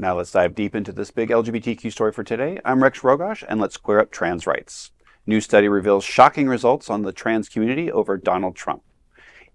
Now let's dive deep into this big LGBTQ story for today. I'm Rex Rogosh, and let's square up trans rights. New study reveals shocking results on the trans community over Donald Trump.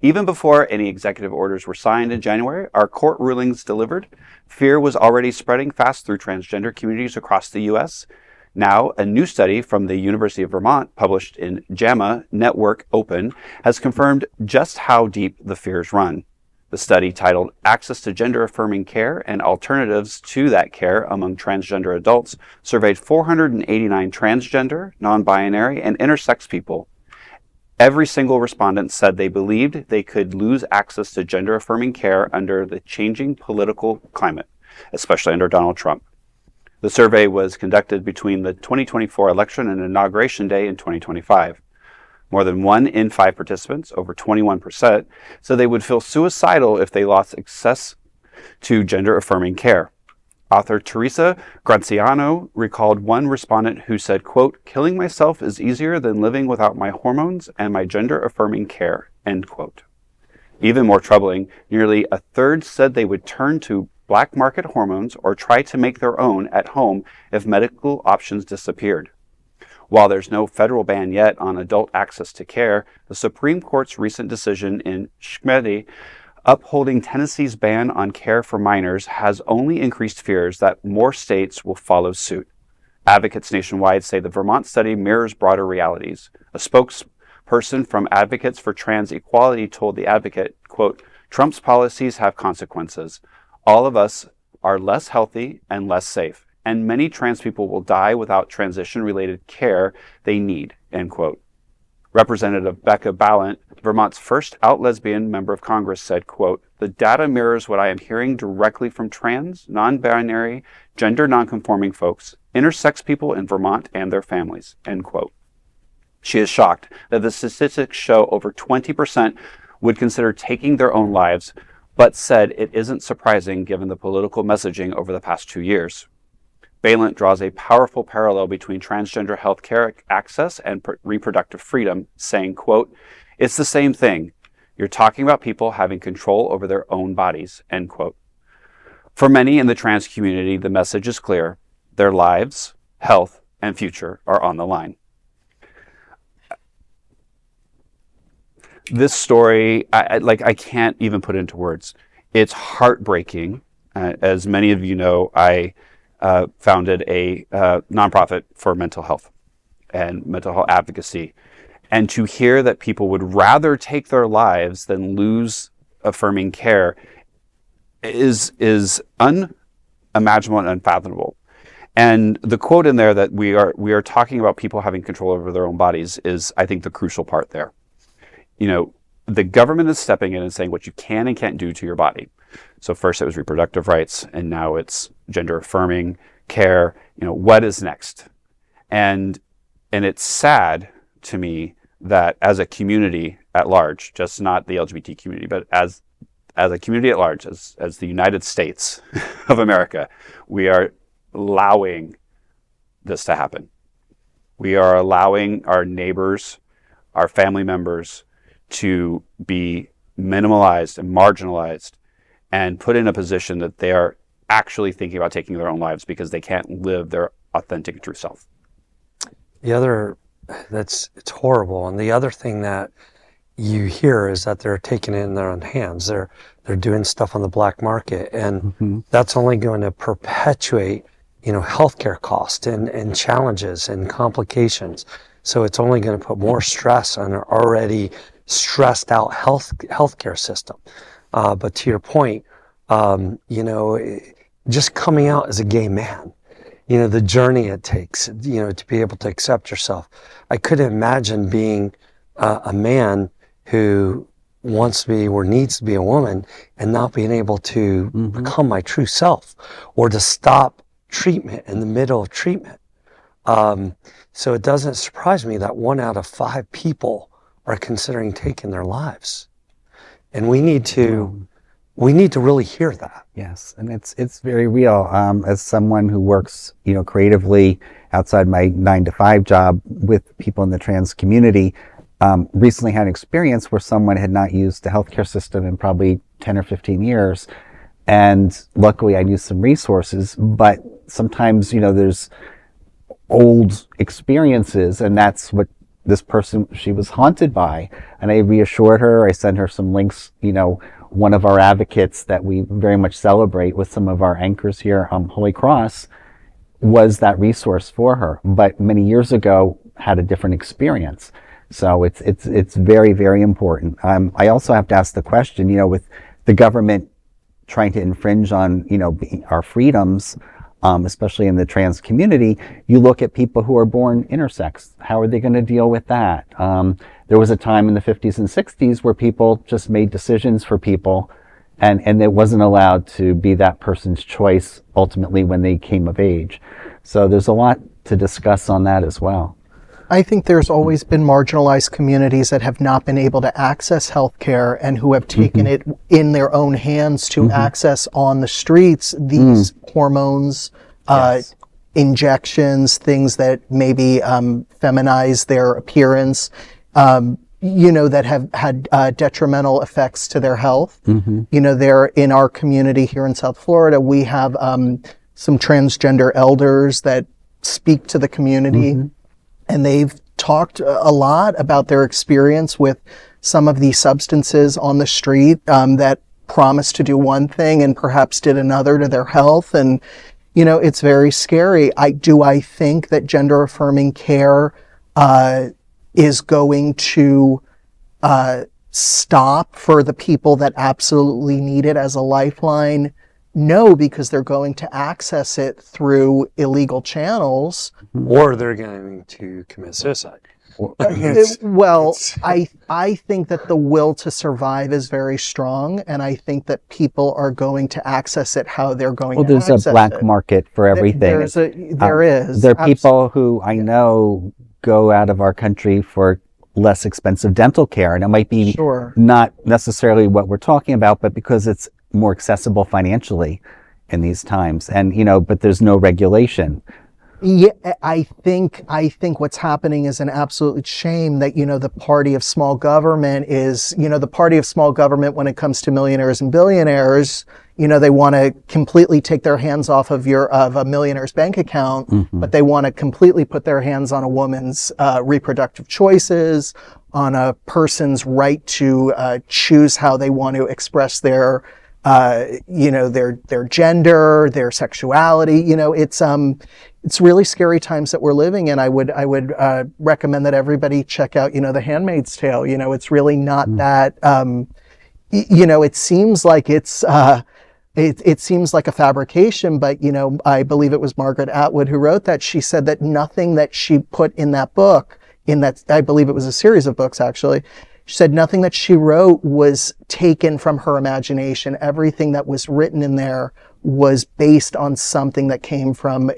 Even before any executive orders were signed in January, our court rulings delivered. Fear was already spreading fast through transgender communities across the U.S. Now, a new study from the University of Vermont, published in JAMA Network Open, has confirmed just how deep the fears run. The study, titled Access to Gender-Affirming Care and Alternatives to that Care Among Transgender Adults, surveyed 489 transgender, non-binary, and intersex people. Every single respondent said they believed they could lose access to gender-affirming care under the changing political climate, especially under Donald Trump. The survey was conducted between the 2024 election and Inauguration Day in 2025. More than 1 in 5 participants, over 21%, said they would feel suicidal if they lost access to gender-affirming care. Author Teresa Graziano recalled one respondent who said, quote, "Killing myself is easier than living without my hormones and my gender-affirming care," end quote. Even more troubling, nearly a third said they would turn to black market hormones or try to make their own at home if medical options disappeared. While there's no federal ban yet on adult access to care, the Supreme Court's recent decision in Skrmetti upholding Tennessee's ban on care for minors has only increased fears that more states will follow suit. Advocates nationwide say the Vermont study mirrors broader realities. A spokesperson from Advocates for Trans Equality told The Advocate, quote, "Trump's policies have consequences. All of us are less healthy and less safe, and many trans people will die without transition-related care they need," end quote. Representative Becca Ballant, Vermont's first out lesbian member of Congress, said, quote, "The data mirrors what I am hearing directly from trans, non-binary, gender non-conforming folks, intersex people in Vermont and their families," end quote. She is shocked that the statistics show over 20% would consider taking their own lives, but said it isn't surprising given the political messaging over the past 2 years. Balint draws a powerful parallel between transgender health care access and reproductive freedom, saying, quote, "It's the same thing. You're talking about people having control over their own bodies," end quote. For many in the trans community, the message is clear. Their lives, health, and future are on the line. This story, I can't even put into words. It's heartbreaking. As many of you know, I founded a nonprofit for mental health and mental health advocacy. And to hear that people would rather take their lives than lose affirming care is unimaginable and unfathomable. And the quote in there that we are talking about people having control over their own bodies is, I think, the crucial part there. You know, the government is stepping in and saying what you can and can't do to your body. So first it was reproductive rights, and now it's gender-affirming care. You know, what is next? And it's sad to me that as a community at large, just not the LGBT community, but as a community at large, as the United States of America, we are allowing this to happen. We are allowing our neighbors, our family members to be minimalized and marginalized and put in a position that they are actually thinking about taking their own lives because they can't live their authentic and true self. It's horrible. And the other thing that you hear is that they're taking it in their own hands. They're doing stuff on the black market, and that's only going to perpetuate, healthcare costs and challenges and complications. So it's only going to put more stress on an already stressed out healthcare system. But to your point, just coming out as a gay man, the journey it takes, to be able to accept yourself. I couldn't imagine being a man who wants to be or needs to be a woman and not being able to become my true self, or to stop treatment in the middle of treatment. So it doesn't surprise me that 1 out of 5 people are considering taking their lives. And we need to really hear that. Yes, and it's very real. As someone who works, creatively outside my 9-to-5 job with people in the trans community, recently had an experience where someone had not used the healthcare system in probably 10 or 15 years, And luckily I knew some resources, but sometimes, there's old experiences, and that's what this person, she was haunted by. And I reassured her, I sent her some links, one of our advocates that we very much celebrate with some of our anchors here, Holy Cross, was that resource for her, but many years ago had a different experience. So it's very, very important. I also have to ask the question, with the government trying to infringe on, our freedoms, especially in the trans community, you look at people who are born intersex. How are they going to deal with that? There was a time in the 50s and 60s where people just made decisions for people, and it wasn't allowed to be that person's choice ultimately when they came of age. So there's a lot to discuss on that as well. I think there's always been marginalized communities that have not been able to access healthcare and who have taken it in their own hands to access on the streets these hormones, injections, things that maybe feminize their appearance, that have had detrimental effects to their health. They're in our community here in South Florida. We have some transgender elders that speak to the community. And they've talked a lot about their experience with some of these substances on the street that promised to do one thing and perhaps did another to their health. And, it's very scary. I think that gender-affirming care is going to stop for the people that absolutely need it as a lifeline? No, because they're going to access it through illegal channels. Or they're going to commit suicide. I think that the will to survive is very strong, and I think that people are going to access it how they're going to access it. Well, there's a black market for everything. There is. There are people who I know go out of our country for less expensive dental care, and it might be not necessarily what we're talking about, but because it's more accessible financially in these times, and but there's no regulation. Yeah, I think what's happening is an absolute shame that the party of small government is the party of small government when it comes to millionaires and billionaires. They want to completely take their hands off of a millionaire's bank account, but they want to completely put their hands on a woman's reproductive choices, on a person's right to choose how they want to express their gender, their sexuality. It's really scary times that we're living in. I would recommend that everybody check out, The Handmaid's Tale. It's really not that, it seems like it seems like a fabrication, but, I believe it was Margaret Atwood who wrote that. She said that nothing that she put in that book, I believe it was a series of books actually, she said nothing that she wrote was taken from her imagination. Everything that was written in there was based on something that came from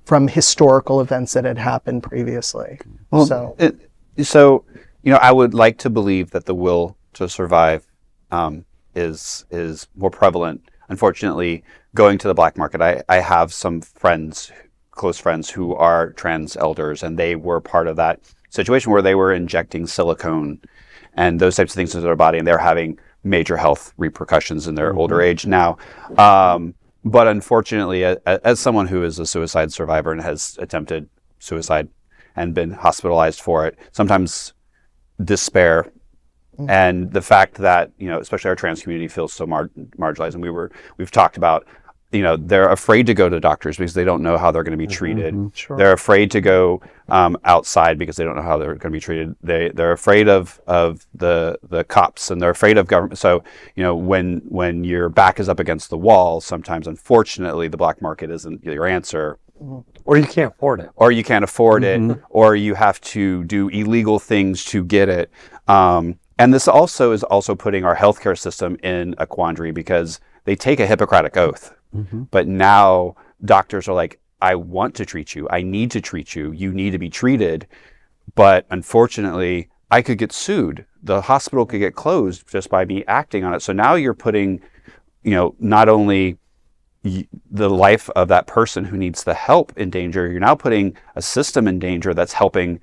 from historical events that had happened previously. Well, I would like to believe that the will to survive is more prevalent. Unfortunately, going to the black market, I have some close friends who are trans elders, and they were part of that situation where they were injecting silicone and those types of things into their body, and they're having major health repercussions in their older age now. But unfortunately, as someone who is a suicide survivor and has attempted suicide and been hospitalized for it, sometimes despair and the fact that, especially our trans community feels so marginalized, and we've talked about, they're afraid to go to doctors because they don't know how they're going to be treated. Sure. They're afraid to go outside because they don't know how they're going to be treated. They're afraid of the cops, and they're afraid of government. So, when your back is up against the wall, sometimes, unfortunately, the black market isn't your answer. Or you can't afford it. Or you can't afford it, or you have to do illegal things to get it. And this also is putting our healthcare system in a quandary because they take a Hippocratic oath. But now doctors are like, I want to treat you. I need to treat you. You need to be treated. But unfortunately, I could get sued. The hospital could get closed just by me acting on it. So now you're putting, not only the life of that person who needs the help in danger, you're now putting a system in danger that's helping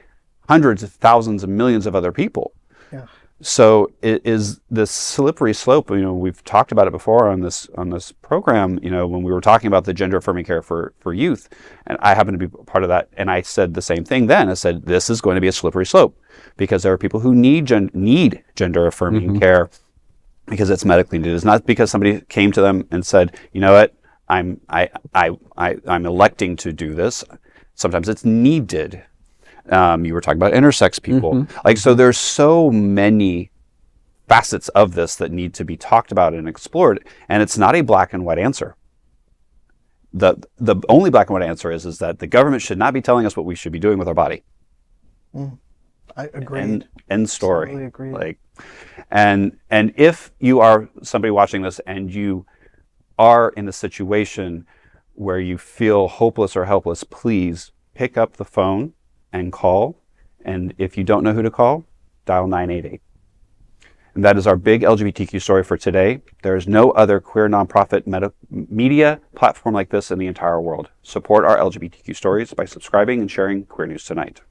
hundreds of thousands of millions of other people. Yeah. So it is this slippery slope. We've talked about it before on this program. When we were talking about the gender affirming care for youth, and I happen to be part of that. And I said the same thing then. I said this is going to be a slippery slope because there are people who need gender affirming care because it's medically needed. It's not because somebody came to them and said, you know what, I'm electing to do this. Sometimes it's needed. You were talking about intersex people. So there's so many facets of this that need to be talked about and explored, and it's not a black and white answer. The only black and white answer is that the government should not be telling us what we should be doing with our body. I agree. End story. Totally agree. And if you are somebody watching this and you are in a situation where you feel hopeless or helpless, please pick up the phone and call. And if you don't know who to call, dial 988. And that is our big LGBTQ story for today. There is no other queer nonprofit media platform like this in the entire world. Support our LGBTQ stories by subscribing and sharing Queer News Tonight.